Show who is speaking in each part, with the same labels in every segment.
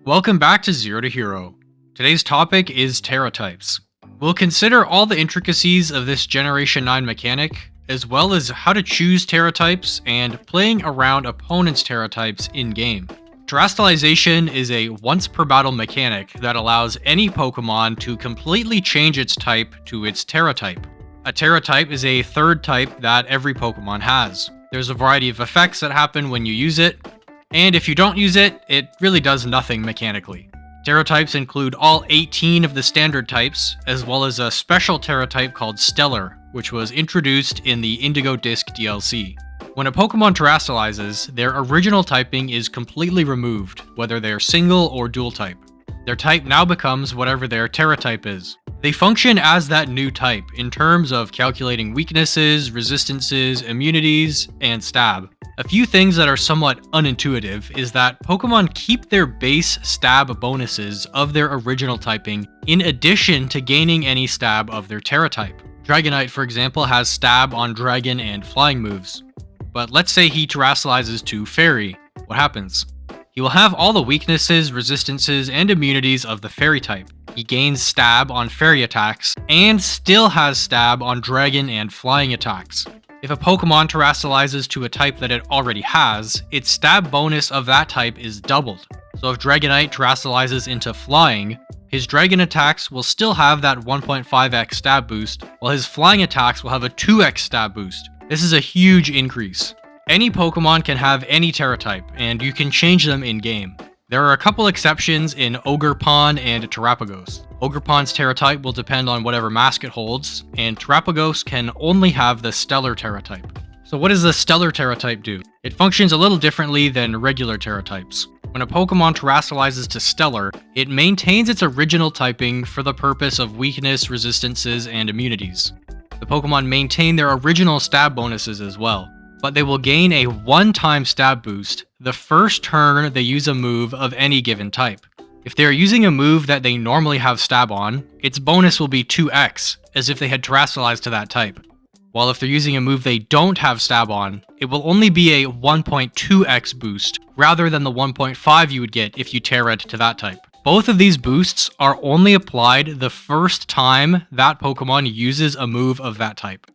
Speaker 1: Welcome back to Zero to Hero. Today's topic is Tera types. We'll consider all the intricacies of this Generation 9 mechanic, as well as how to choose Tera types and playing around opponents' Tera types in-game. Terastallization is a once per battle mechanic that allows any Pokemon to completely change its type to its Tera type. A Tera type is a third type that every Pokemon has. There's a variety of effects that happen when you use it, and if you don't use it, it really does nothing mechanically. Tera types include all 18 of the standard types, as well as a special Tera type called Stellar, which was introduced in the Indigo Disc DLC. When a Pokemon terastallizes, their original typing is completely removed, whether they're single or dual type. Their type now becomes whatever their Tera type is. They function as that new type in terms of calculating weaknesses, resistances, immunities, and stab. A few things that are somewhat unintuitive is that Pokemon keep their base stab bonuses of their original typing in addition to gaining any stab of their Tera type. Dragonite, for example, has stab on dragon and flying moves. But let's say he terastallizes to Fairy. What happens? He will have all the weaknesses, resistances, and immunities of the Fairy type. He gains stab on Fairy attacks, and still has stab on dragon and flying attacks. If a Pokemon terastallizes to a type that it already has, its stab bonus of that type is doubled. So if Dragonite terastallizes into Flying, his dragon attacks will still have that 1.5x stab boost, while his flying attacks will have a 2x stab boost. This is a huge increase. Any Pokemon can have any Tera type, and you can change them in-game. There are a couple exceptions in Ogerpon and Terapagos. Ogerpon's Tera type will depend on whatever mask it holds, and Terapagos can only have the Stellar Tera type. So what does the Stellar Tera type do? It functions a little differently than regular Tera types. When a Pokemon terastallizes to Stellar, it maintains its original typing for the purpose of weakness, resistances, and immunities. The Pokemon maintain their original stab bonuses as well, but they will gain a one-time stab boost the first turn they use a move of any given type. If they are using a move that they normally have stab on, its bonus will be 2x, as if they had terastallized to that type. While if they're using a move they don't have stab on, it will only be a 1.2x boost, rather than the 1.5 you would get if you Tera'd to that type. Both of these boosts are only applied the first time that Pokemon uses a move of that type.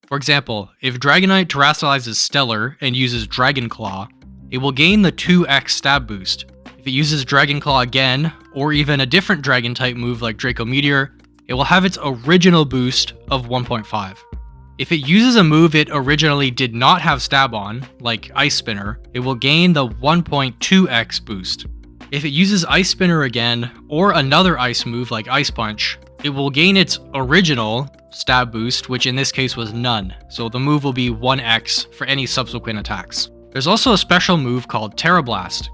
Speaker 1: For example, if Dragonite terastallizes Stellar and uses Dragon Claw, it will gain the 2x stab boost. If it uses Dragon Claw again, or even a different Dragon type move like Draco Meteor, it will have its original boost of 1.5. If it uses a move it originally did not have stab on, like Ice Spinner, it will gain the 1.2x boost. If it uses Ice Spinner again, or another ice move like Ice Punch, it will gain its original stab boost, which in this case was none, so the move will be 1x for any subsequent attacks. There's also a special move called Tera Blast.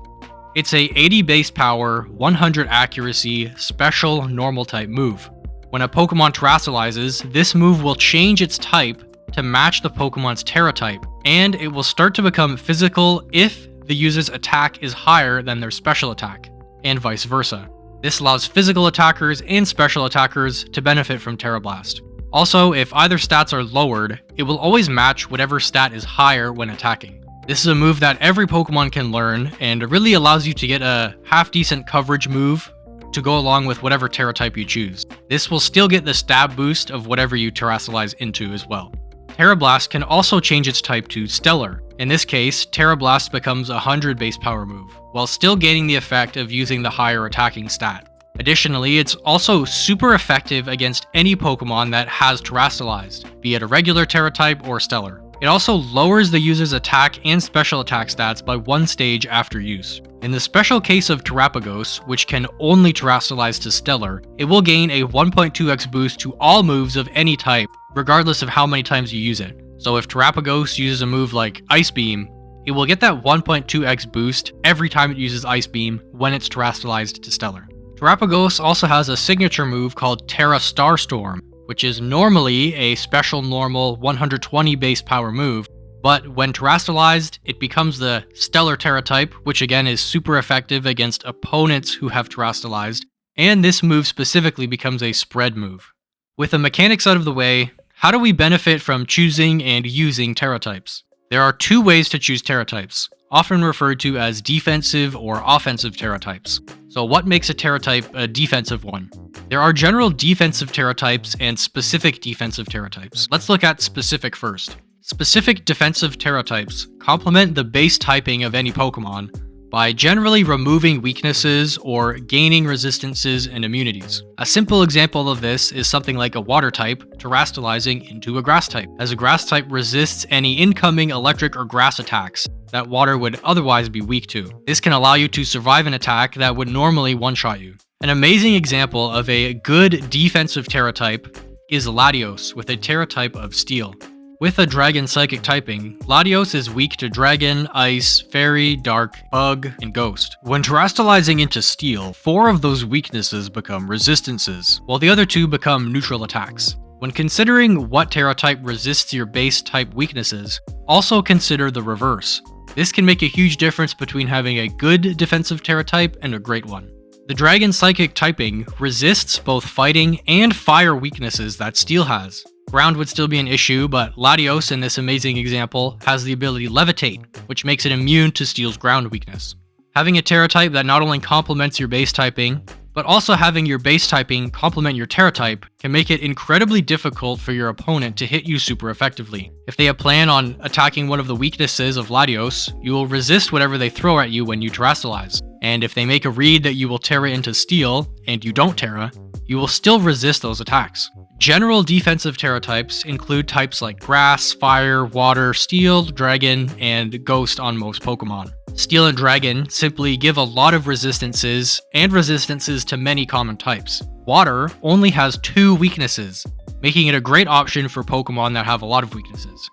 Speaker 1: It's a 80 base power, 100 accuracy, special normal type move. When a Pokemon terastallizes, this move will change its type to match the Pokemon's Tera type, and it will start to become physical if the user's attack is higher than their special attack, and vice versa. This allows physical attackers and special attackers to benefit from Tera Blast. Also, if either stats are lowered, it will always match whatever stat is higher when attacking. This is a move that every Pokemon can learn, and it really allows you to get a half-decent coverage move to go along with whatever Tera type you choose. This will still get the stab boost of whatever you terastallize into as well. Tera Blast can also change its type to Stellar. In this case, Tera Blast becomes a 100 base power move, while still gaining the effect of using the higher attacking stat. Additionally, it's also super effective against any Pokemon that has terastallized, be it a regular Tera type or Stellar. It also lowers the user's attack and special attack stats by one stage after use. In the special case of Terapagos, which can only terastallize to Stellar, it will gain a 1.2x boost to all moves of any type, regardless of how many times you use it. So if Terapagos uses a move like Ice Beam, it will get that 1.2x boost every time it uses Ice Beam when it's terastallized to Stellar. Terapagos also has a signature move called Tera Starstorm, which is normally a special normal 120 base power move, but when terastallized, it becomes the Stellar Tera type, which again is super effective against opponents who have terastallized, and this move specifically becomes a spread move. With the mechanics out of the way, how do we benefit from choosing and using Tera types? There are two ways to choose Tera types, often referred to as defensive or offensive Tera types. So what makes a Tera type a defensive one? There are general defensive Tera types and specific defensive Tera types. Let's look at specific first. Specific defensive Tera types complement the base typing of any Pokemon by generally removing weaknesses or gaining resistances and immunities. A simple example of this is something like a water type terastallizing into a grass type, as a grass type resists any incoming electric or grass attacks that water would otherwise be weak to. This can allow you to survive an attack that would normally one-shot you. An amazing example of a good defensive Tera type is Latios with a Tera type of Steel. With a Dragon Psychic typing, Latios is weak to Dragon, Ice, Fairy, Dark, Bug, and Ghost. When terastallizing into Steel, 4 of those weaknesses become resistances, while the other 2 become neutral attacks. When considering what Tera type resists your base type weaknesses, also consider the reverse. This can make a huge difference between having a good defensive Tera type and a great one. The Dragon Psychic typing resists both fighting and fire weaknesses that Steel has. Ground would still be an issue, but Latios in this amazing example has the ability Levitate, which makes it immune to Steel's ground weakness. Having a Tera type that not only complements your base typing, but also having your base typing complement your Tera type can make it incredibly difficult for your opponent to hit you super effectively. If they plan on attacking one of the weaknesses of Latios, you will resist whatever they throw at you when you terastallize. And if they make a read that you will Tera into Steel, and you don't Tera, you will still resist those attacks. General defensive Tera types include types like Grass, Fire, Water, Steel, Dragon, and Ghost on most Pokemon. Steel and Dragon simply give a lot of resistances and resistances to many common types. Water only has 2 weaknesses, making it a great option for Pokemon that have a lot of weaknesses.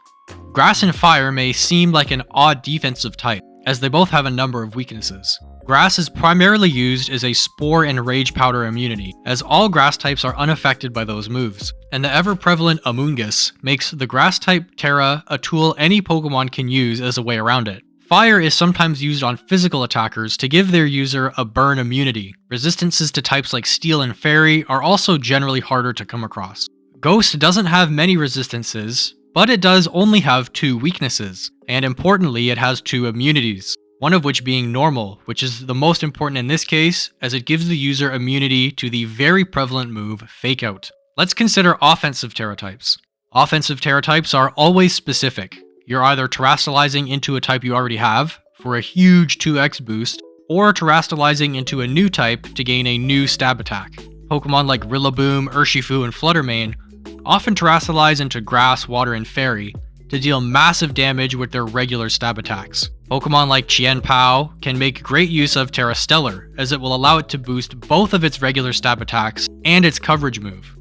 Speaker 1: Grass and Fire may seem like an odd defensive type, as they both have a number of weaknesses. Grass is primarily used as a Spore and Rage Powder immunity, as all grass types are unaffected by those moves, and the ever-prevalent Amoonguss makes the grass-type Tera a tool any Pokemon can use as a way around it. Fire is sometimes used on physical attackers to give their user a burn immunity. Resistances to types like Steel and Fairy are also generally harder to come across. Ghost doesn't have many resistances, but it does only have 2 weaknesses, and importantly it has 2 immunities. One of which being normal, which is the most important in this case, as it gives the user immunity to the very prevalent move, Fake Out. Let's consider offensive Tera types. Offensive Tera types are always specific. You're either terastallizing into a type you already have, for a huge 2x boost, or terastallizing into a new type to gain a new stab attack. Pokemon like Rillaboom, Urshifu, and Fluttermane often terastallize into Grass, Water, and Fairy to deal massive damage with their regular stab attacks. Pokemon like Chien-Pao can make great use of Terastallization, as it will allow it to boost both of its regular stab attacks and its coverage move.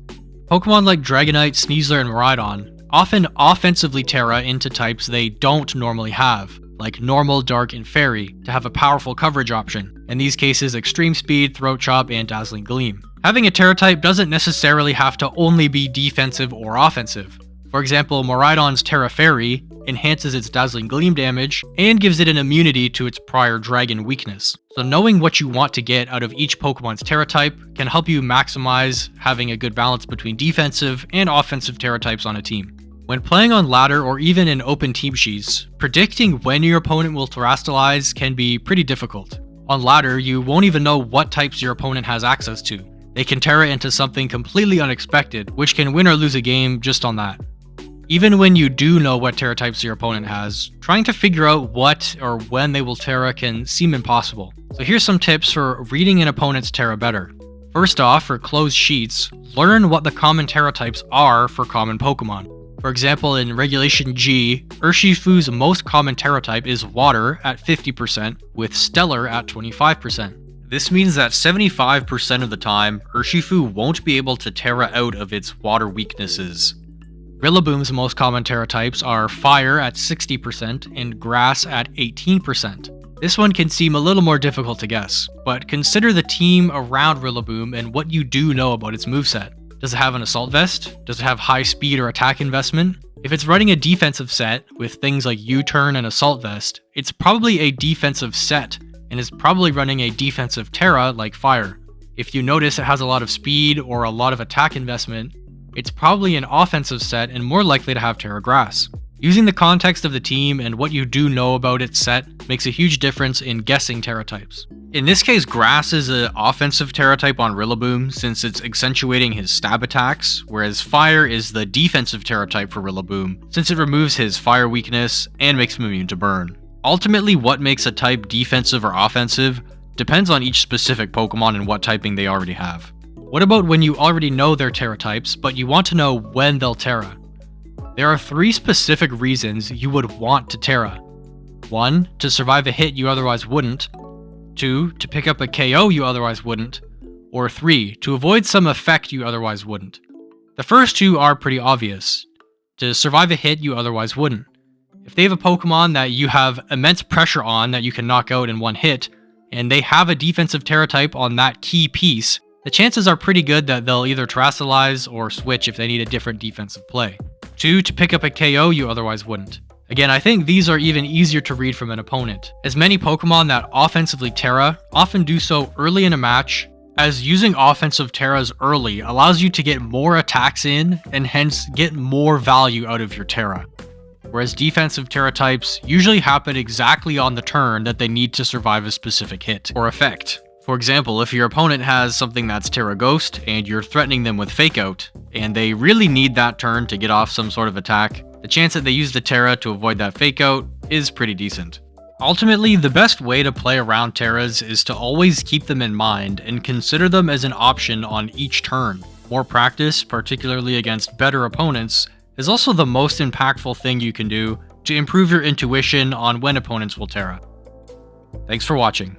Speaker 1: Pokemon like Dragonite, Sneasler, and Miraidon often offensively Tera into types they don't normally have, like Normal, Dark, and Fairy, to have a powerful coverage option. In these cases, Extreme Speed, Throat Chop, and Dazzling Gleam. Having a Tera type doesn't necessarily have to only be defensive or offensive. For example, Miraidon's Tera Fairy enhances its Dazzling Gleam damage and gives it an immunity to its prior Dragon weakness. So knowing what you want to get out of each Pokemon's Tera type can help you maximize having a good balance between defensive and offensive Tera types on a team. When playing on ladder or even in open team sheets, predicting when your opponent will terastallize can be pretty difficult. On ladder, you won't even know what types your opponent has access to. They can Tera into something completely unexpected, which can win or lose a game just on that. Even when you do know what Tera types your opponent has, trying to figure out what or when they will Tera can seem impossible. So here's some tips for reading an opponent's Tera better. First off, for closed sheets, learn what the common Tera types are for common Pokemon. For example, in Regulation G, Urshifu's most common Tera type is Water at 50%, with Stellar at 25%. This means that 75% of the time, Urshifu won't be able to Tera out of its water weaknesses. Rillaboom's most common Tera types are Fire at 60% and Grass at 18%. This one can seem a little more difficult to guess, but consider the team around Rillaboom and what you do know about its moveset. Does it have an Assault Vest? Does it have high speed or attack investment? If it's running a defensive set with things like U-Turn and Assault Vest, it's probably a defensive set and is probably running a defensive Tera like Fire. If you notice it has a lot of speed or a lot of attack investment, it's probably an offensive set and more likely to have Tera Grass. Using the context of the team and what you do know about its set makes a huge difference in guessing Tera types. In this case, Grass is an offensive Tera type on Rillaboom since it's accentuating his stab attacks, whereas Fire is the defensive Tera type for Rillaboom since it removes his fire weakness and makes him immune to burn. Ultimately, what makes a type defensive or offensive depends on each specific Pokemon and what typing they already have. What about when you already know their Tera types, but you want to know when they'll Tera? There are 3 specific reasons you would want to Tera. 1. To survive a hit you otherwise wouldn't. 2. To pick up a KO you otherwise wouldn't. Or 3. To avoid some effect you otherwise wouldn't. The first 2 are pretty obvious. To survive a hit you otherwise wouldn't. If they have a Pokemon that you have immense pressure on that you can knock out in one hit, and they have a defensive Tera type on that key piece, the chances are pretty good that they'll either Terastallize or switch if they need a different defensive play. 2. To pick up a KO you otherwise wouldn't. Again, I think these are even easier to read from an opponent, as many Pokemon that offensively Tera often do so early in a match, as using offensive Teras early allows you to get more attacks in and hence get more value out of your Tera. Whereas defensive Tera types usually happen exactly on the turn that they need to survive a specific hit or effect. For example, if your opponent has something that's Tera Ghost and you're threatening them with Fake Out, and they really need that turn to get off some sort of attack, the chance that they use the Tera to avoid that Fake Out is pretty decent. Ultimately, the best way to play around Teras is to always keep them in mind and consider them as an option on each turn. More practice, particularly against better opponents, is also the most impactful thing you can do to improve your intuition on when opponents will Tera. Thanks for watching.